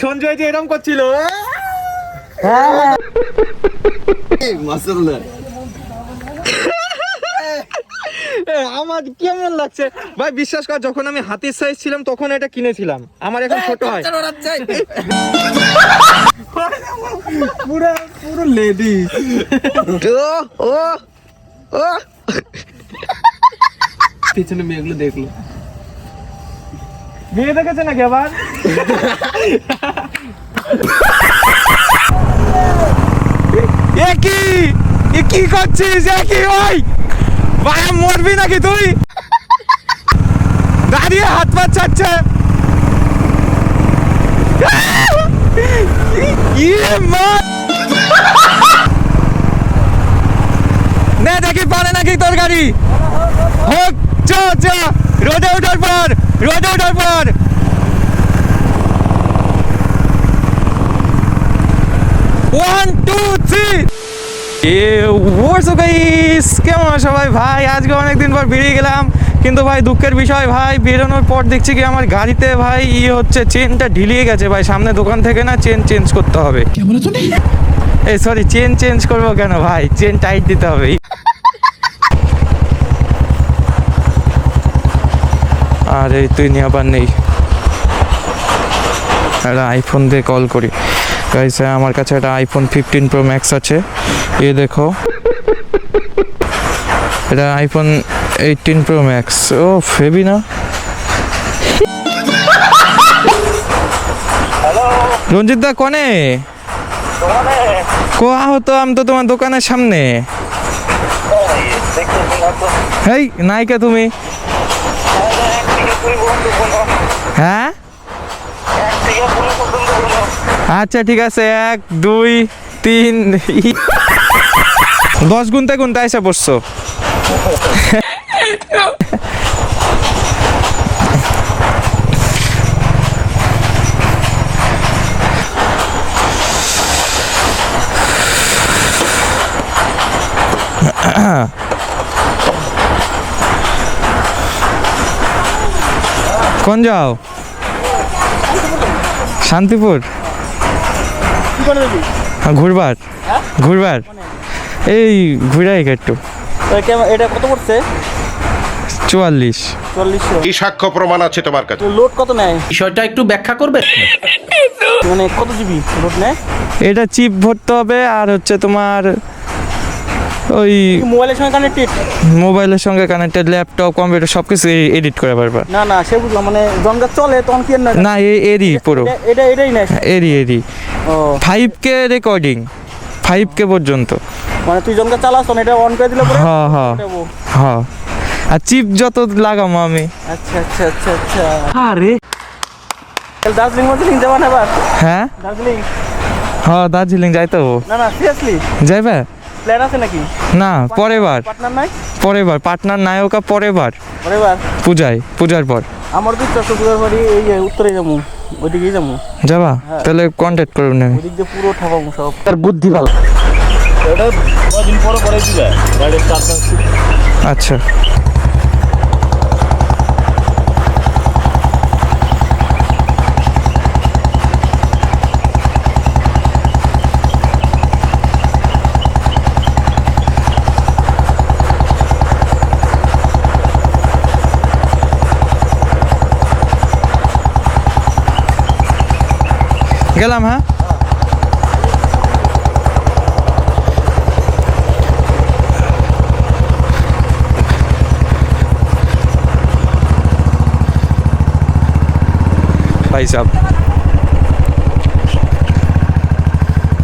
সঞ্জয় যে এরকম করছিল আমার কেমন লাগছে ভাই, বিশ্বাস কর যখন আমি হাতির সাইজ ছিলাম তখন এটা কিনেছিলাম, আমার এখন ছোট হয়। পুরো পুরো লেডি ও ও পিছনে মেয়েগুলো দেখলো, মেয়ে দেখেছে নাকি আবার? কি করছিস? কি ভাই ভাই মরবি নাকি তুই? দাঁড়িয়ে হাত পা চাচ্ছে। না দেখি পারে নাকি তোর গাড়ি হোক। রোদে ওঠার পর 1 2 3 কেমন সবাই ভাই? আজকে অনেকদিন পর বেরিয়ে গেলাম, কিন্তু ভাই দুঃখের বিষয় ভাই, বেরোনোর পর দেখছি কি আমার গাড়িতে ভাই হচ্ছে চেনটা ঢিলিয়ে গেছে ভাই। সামনে দোকান থেকে না চেন চেঞ্জ করতে হবে। এই সরি, চেন চেঞ্জ করবো কেন ভাই, চেন টাইট দিতে হবে। আরে তুই নিয়ে আবার নেই, একটা আইফোন দিয়ে কল করি। গাইস আমার কাছে একটা আইফোন 15 প্রো ম্যাক্স আছে, এ দেখো এটা আইফোন 18 প্রো ম্যাক্স। ও ফেবি না রঞ্জিত দা কনে কোয়া হতো? আমি তো তোমার দোকানের সামনে। হেই নাইকা তুমি? হ্যাঁ আচ্ছা ঠিক আছে, 1 2 3 10 গুনতে গুনতে এসে পড়ছো। কোন যাও? শান্তিপুর ঘুরবার এই ঘুরাই একটু। এটা কত পড়ছে? 44 কি সাক্ষ্য প্রমাণ আছে তোমার কাছে? লোড কত নেয়? বিষয়টা একটু ব্যাখ্যা করবে। মানে কত জিবি লোড নেয়? এটা চিপ ভরতে হবে, আর হচ্ছে তোমার ওই মোবাইলের সঙ্গে কানেক্টেড? মোবাইলের সঙ্গে কানেক্টেড, ল্যাপটপ কম্পিউটার সবকিছু এডিট করে পারবা। না সে বুঝলাম, মানে জনগা চলে তখন কি না এরই পুরো এটাই নেয় এরি ও 5K রেকর্ডিং, 5K পর্যন্ত। মানে তুই জনগা চালাস তখন এটা অন করে দিলে পরে? হ্যাঁ আর চিপ যত লাগামো আমি। আচ্ছা আরে দার্জিলিং যাবা না এবার? হ্যাঁ দার্জিলিং যাইতে হবো। না সিরিয়াসলি যাইবে? প্ল্যান আছে নাকি? না পরের বার পার্টনার নায়কা পরের বার পূজার পর। আমার তো চট্টগ্রামের বাড়ি এই উত্তরে যাবো, ওইদিকেই যাবো। যাবা? তাহলে কন্ট্যাক্ট করুন আমি। ওইদিক দিয়ে পুরো ঠাপাবো সব। তার বুদ্ধি ভালো। এটা কদিন পরে দিবে গাড়ির চার্জ। আচ্ছা গেলাম। হ্যাঁ ভাই সাহেব,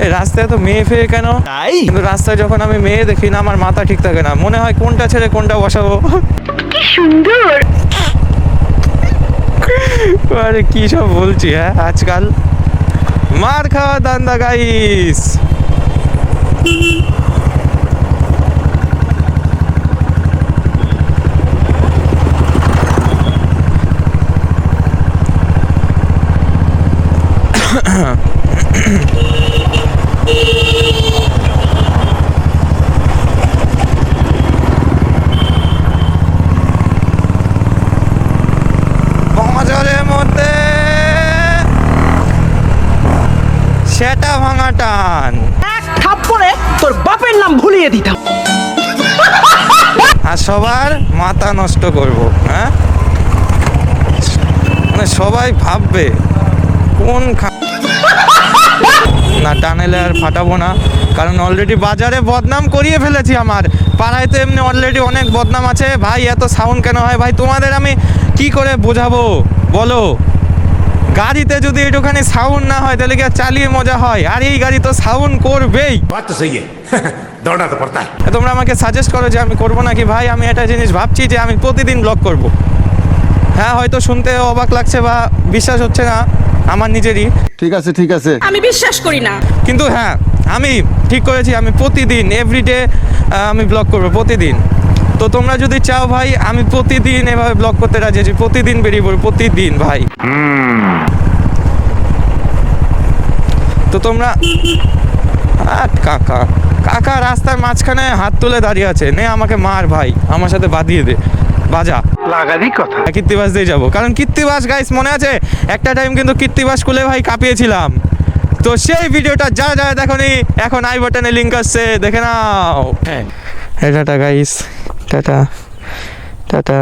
এই রাস্তায় তো মেয়ে ফেয়ে কেন? কিন্তু রাস্তায় যখন আমি মেয়ে দেখি না, আমার মাথা ঠিক থাকে না, মনে হয় কোনটা ছেড়ে কোনটা বসাবো। কি সুন্দর, আরে কি সব বলছি। হ্যাঁ আজকাল মার খাওয়া দান্দা গাইস। সেটা ভাঙা টান। থাপ্পড়ে তোর বাপের নাম ভুলিয়ে দিতাম। আর সবার মাথা নষ্ট করব, হ্যাঁ, মানে সবাই ভাববে কোন না টানেলে আর ফাটাবো না, কারণ অলরেডি বাজারে বদনাম করিয়ে ফেলেছি। আমার পাড়ায় তো এমনি অলরেডি অনেক বদনাম আছে ভাই। এত সাউন্ড কেন হয় ভাই, তোমাদের আমি কি করে বোঝাবো বলো? গাড়িতে যদি একটুখানি সাউন্ড না হয় তাহলে কি আর চালিয়ে মজা হয়? আর এই গাড়ি তো সাউন্ড করবেই। তোমরা আমাকে সাজেস্ট করো যে আমি করবো নাকি ভাই। আমি একটা জিনিস ভাবছি যে আমি প্রতিদিন ব্লগ করব। হ্যাঁ, হয়তো শুনতে অবাক লাগছে বা বিশ্বাস হচ্ছে না আমার নিজেরই, ঠিক আছে ঠিক আছে, আমি বিশ্বাস করি না, কিন্তু হ্যাঁ আমি ঠিক করেছি আমি প্রতিদিন এভরিডে আমি ব্লগ করবো প্রতিদিন। তো তোমরা যদি চাও ভাই আমি প্রতিদিন এভাবে ব্লগ করতে রাজি আছি, প্রতিদিন বেরিয়ে পড়ি প্রতিদিন ভাই। তো তোমরা কাকা কাকা রাস্তার মাঝখানে হাত তুলে দাঁড়িয়ে আছে, নে আমাকে মার ভাই, আমার সাথে বাঁধিয়ে দে, বাজা লাগারই কথা। কীর্তিবাস দিয়ে যাবো, কারণ কীর্তিবাস গাইস মনে আছে একটা টাইম কিন্তু কীর্তিবাস খুলে ভাই কাঁপিয়েছিলাম। তো সেই ভিডিওটা যারা যারা দেখোনি এখন আই বাটনে লিঙ্ক আসছে, দেখে নাও। হ্যাঁ tata guys, tata tata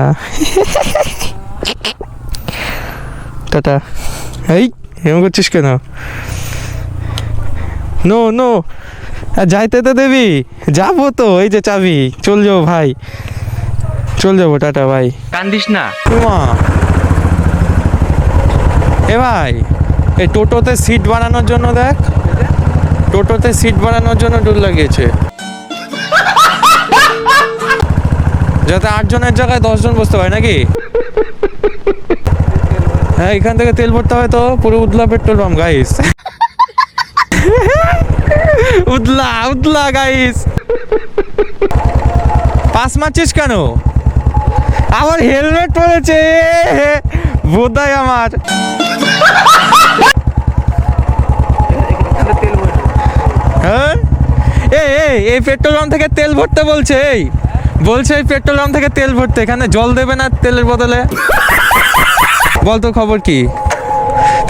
tata. এই এমন করছিস কেন? নো নো, যাইতে তো দেবি, যাবো তো, এই যে চাবি, চল যাবো ভাই, চল যাবো, টাটা ভাই। কান্দিস না এ ভাই। এই টোটোতে সিট বানানোর জন্য দেখ, টোটোতে সিট বানানোর জন্য ডোর লাগিয়েছে, যাতে 8 জনের জায়গায় 10 জন বসতে পারে নাকি। হ্যাঁ, এখান থেকে তেল ভরতে হয় তো পুরো উদলা পেট্রোল পাম্প গাইস। উদলা উদলা গাইস। পাস মারছিস কেন? আমার হেলমেট পড়েছে বোধাই আমার। হ্যাঁ এই পেট্রোল পাম্প থেকে তেল ভরতে বলছে, বলছে এই পেট্রোল পাম্প থেকে তেল ভরতে, এখানে জল দেবে না তেলের বদলে? বল তো খবর কি?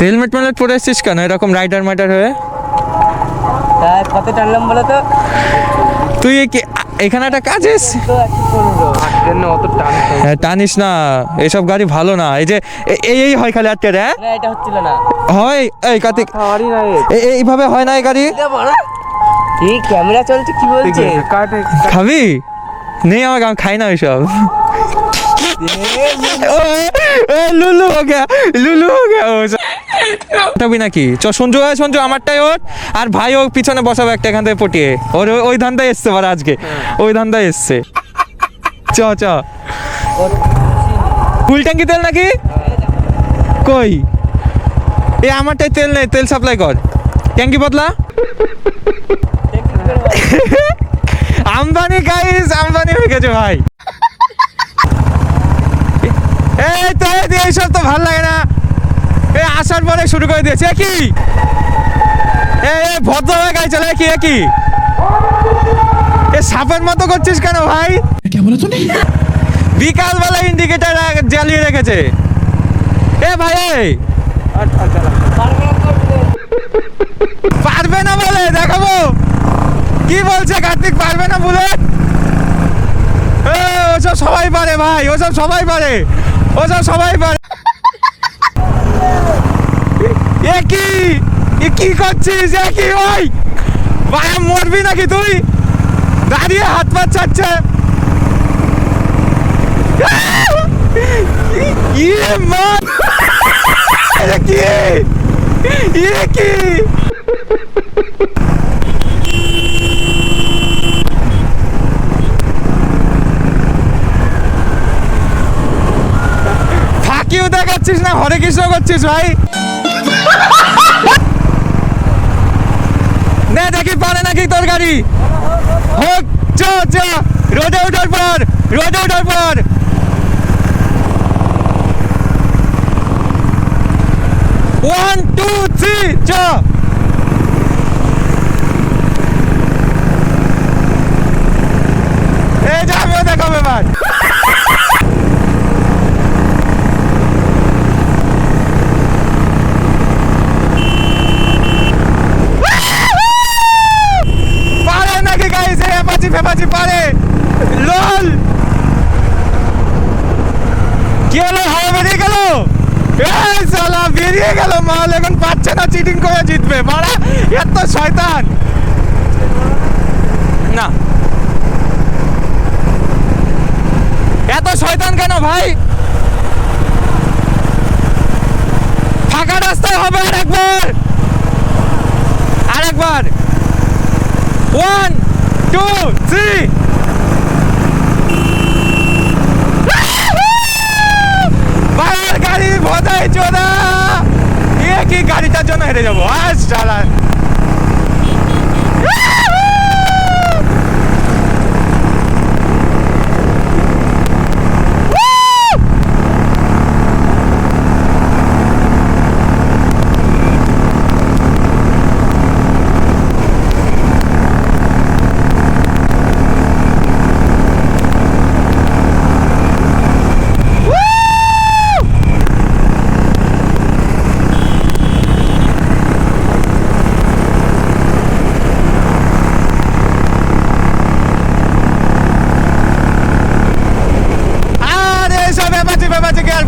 হেলমেট মেলমেট পরে এসছিস কেন এরকম রাইডার মাইডার হয়ে? কত টানলাম বলো তো? তুই এখানে একটা কাজ এসছিস, টানিস না, এসব গাড়ি ভালো না। এই যে এই হয় খালি আটকে রে, এটা হচ্ছিল না হয় এই কার্তিক, এইভাবে হয় না এই গাড়ি। এই ক্যামেরা চলছে কি বলছে? খাবি? নেই আমার, আমি খাই না ওইসব। লুলু হো গেয়া, লুলু হো গেয়া। তবে নাকি চ সঞ্জু, সঞ্জু আমারটাই ওর, আর ভাই ও পিছনে বসাবে একটা এখান থেকে পটিয়ে। ওর ওই ধান্দায় এসছে বারা আজকে, ওই ধান্দায় এসছে। চ চ, ফুল ট্যাঙ্কি তেল নাকি? কই এ আমারটাই তেল নেই, তেল সাপ্লাই কর, ট্যাঙ্কি বদলা। আম্বানি গাইস, আম্বানি হয়ে গেছে ভাই। এই তো এইসব তো ভাল লাগে না, এই আসার পরে শুরু করে দিয়েছে কি ভদ্রভাবে গাড়ি চলে কি কি সাপের মতো করছিস কেন ভাই? বিকালবেলা ইন্ডিকেটার জ্বালিয়ে রেখেছে এ ভাই। পারবে না বলে দেখাবো, কি বলছে কার্তিক? পারবে না বলে? ওসব সবাই পারে ভাই, ওসব সবাই পারে, ওসব সবাই পারে। কি করছিস? কি ওই ভাই, মরবি নাকি তুই? দাঁড়িয়ে হাত পা চাচ্ছে। কি ফাঁকিও দেখাচ্ছিস না, হরে কৃষ্ণ করছিস ভাই। নে দেখি পারে নাকি তোর গাড়ি। হোক চ চ, রোডে ওঠার পর, রোডে ওঠার পর। ওয়ান টু থ্রি চ। এই যে আমিও দেখাবো এবার। চিটিং করে জিতবে মারা, এত শয়তান না, এত শয়তান কেন ভাই? ফাঁকা রাস্তায় হবে আরেকবার 1 2 3 বাবার গাড়ি ভজাই চোদা, এ কি গাড়িটার জন্য হেরে যাবো আজ চালান।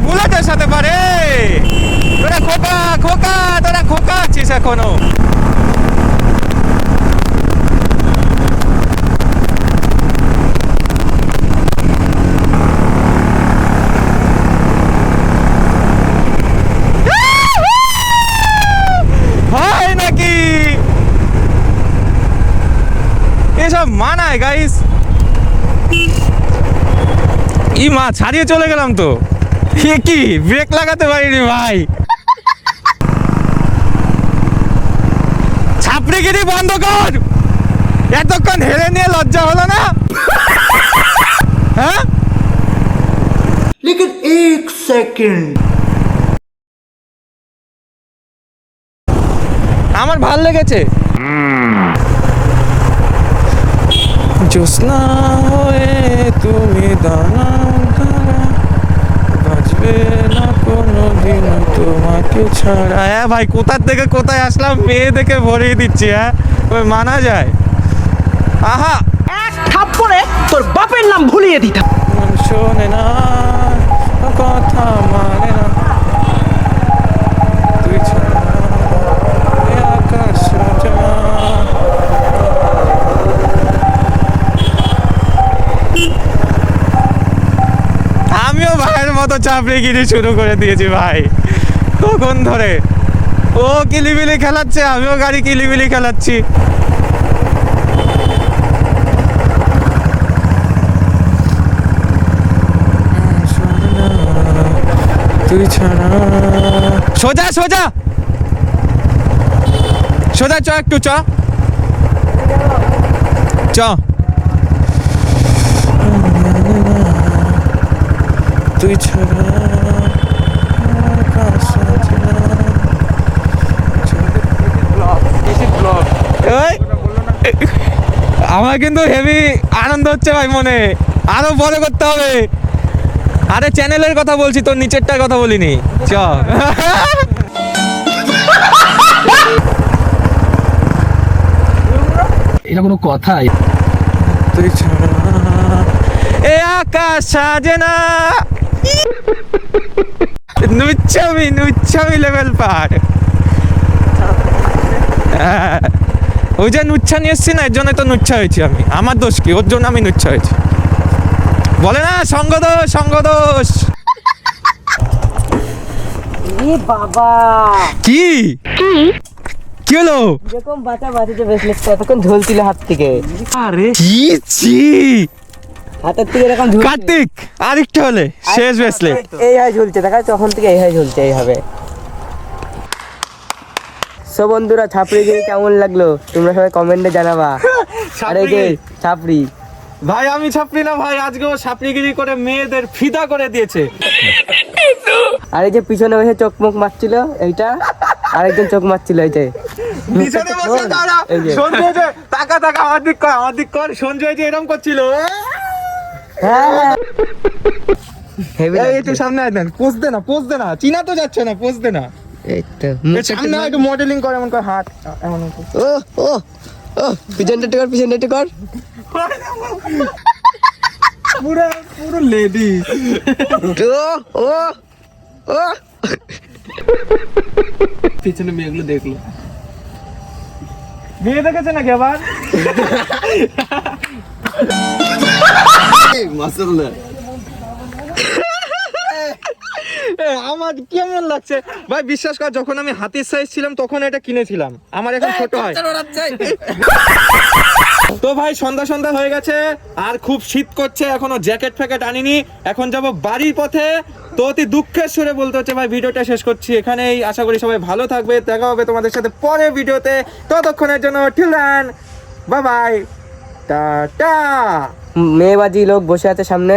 বুলেটের সাথে পারে তোরা খোকা আছিস এখনো। হয় নাকি এসব মানায় গাইস? ই মা, ছাড়িয়ে চলে গেলাম তো, কি ব্রেক লাগাতে পারিনি ভাই। ছাপড়িগিরি বন্ধ কর, এতক্ষণ হেরে নিয়ে লজ্জা হলো না? হ্যাঁ लेकिन एक सेकंड আমার ভাল লেগেছে। জ্যোৎস্না হয়ে তুমি দানা বাজবে না কোনোদিন তোমাকে ছাড়া। হ্যাঁ ভাই, কোথার থেকে কোথায় আসলাম, মেয়ে দেখে ভরিয়ে দিচ্ছি। হ্যাঁ ওই মানা যায়। আহা, এক থাপ্পড়ে তোর বাপের নাম ভুলিয়ে দিতাম। মন শোনে না, কথা মানে না, তুই ছাড়া এ আকাশ অজানা। আমিও ভাইয়ের মতো চাপড়িগিরি শুরু করে দিয়েছি ভাই, কখন ধরে। ও কিলিবিলি খেলাচ্ছে, আমিও গাড়ি কিলিবিলি খেলাচ্ছি। তুই ছাড়া সোজা সোজা সোজা চ, একটু চ চ। তুই ছাড়া আমার কিন্তু হেভি আনন্দ হচ্ছে ভাই, মনে আরো বড় করতে হবে। আরে চ্যানেলের কথা বলছি, তোর নিচেরটার কথা বলিনি। চ এটা কোনো কথা? তুই ছাড়া এ আকাশ সাজে না। নুচ্ছামি লেভেল পার। ওই যে নুচ্ছা নিয়ে এসছি না, এর জন্য তো নুচ্ছা হয়েছি আমি। আমার দোষ কি? ওর জন্য আমি নুচ্ছা হয়েছি। বলে না সঙ্গদোষ। বাবা কি হলো? এরকম বাঁচা বাঁচিতে বেসলেস এতক্ষণ ঝুলছিল হাত থেকে। আরে কি ছি, হাতের থেকে এরকম ঝুলছে। কার্তিক আরেকটা হলে শেষ ব্রেসলেট। এই হয় ঝুলছে, দেখা তখন থেকে এই হয় ঝুলছে, এইভাবে। সো বন্ধুরা, ছাপড়ি গিয়ে কেমন লাগলো তোমরা সবাই কমেন্টে জানাবা। আরে যে ছাপড়ি ভাই, আমি ছাপড়ি না ভাই, আজকেও ছাপড়িগিরি করে মেয়েদের ফিদা করে দিয়েছে। আর এই যে পিছনে বসে চোখ মুখ মারছিল, এইটা আরেকজন চোখ মারছিল, এই যে পিছনে বসে দাঁড়া। এই যে। সঞ্জয় যে টাকা আমার দিক কর। সঞ্জয় যে এরকম করছিল। হ্যাঁ হেভি এই তুই সামনে আয়, দেন পোজ দে না, চিনা তো যাচ্ছে না, পোজ দে না। এই তো এর সামনে একটু মডেলিং করে, এমন করে হাত এমন করে। ও পিছনটা কর, পিছনটা কর। পুরো লেডি। ও ও ও পিছনে মেয়েগুলো দেখলো। মেয়ে দেখেছে নাকি আবার? আমার কেমন লাগছে ভাই, বিশ্বাস কর যখন আমি হাতির সাইজ ছিলাম তখন এটা কিনেছিলাম, আমার এখন ছোট হয়। তো ভাই সন্ধ্যা সন্ধ্যা হয়ে গেছে আর খুব শীত করছে, এখনো জ্যাকেট ফ্যাকেট আনিনি, এখন যাব বাড়ির পথে। তো অতি দুঃখের সুরে বলতে হচ্ছে ভাই ভিডিওটা শেষ করছি এখানেই। আশা করি সবাই ভালো থাকবে, দেখা হবে তোমাদের সাথে পরের ভিডিওতে। ততক্ষণের জন্য টিল দেন, বাই বাই, টাটা। মেয়েবাজি লোক বসে আছে সামনে।